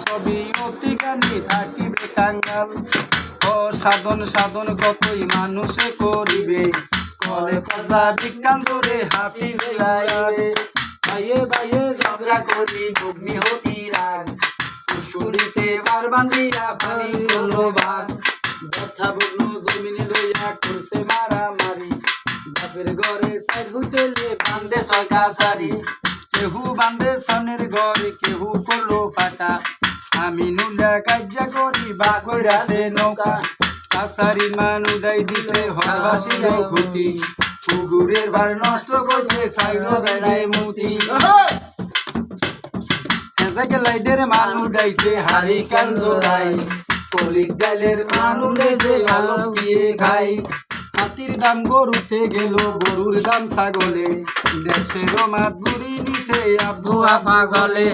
সবই অতি জ্ঞানী থাকিবে কাঙ্গাল। সাধন সাধন কতই মানুষে করিবে, কলে কজা বিজ্ঞান ধরে হাফিজে আইবে। ভাইয়ে ভাইয়ে ঝগড়া করি ভগ্নি হতি রাগ, কুশুরিতে বার বান্ধিয়া ফালি করলো বাঘ। ব্যথা বগ্ন জমিনে লইয়া করছে মারামারি, বাপের ঘরে সাইড হইতেলে বান্ধে ছয় কাছারি। কেহু বান্ধে সনের ঘরে কেহু করলো ফাটা, আমি নুলা কাজ্জা করি বা কইরাছে নৌকা। কাছারির মান উড়াই দিছে হরবাসী খুঁটি, পুকুরের ভার নষ্ট করছে সাইড দেয় মুতি। লাইটের মান উড়াইছে হারি কান জোড়াই, কলিক ডালের মান উড়েছে ভালো দিয়ে খাই। হাতির দাম গরুতে গেল গরুর দাম ছাগলে, দেশের মাত বুড়ি নিছে আব্বু আপা গলে।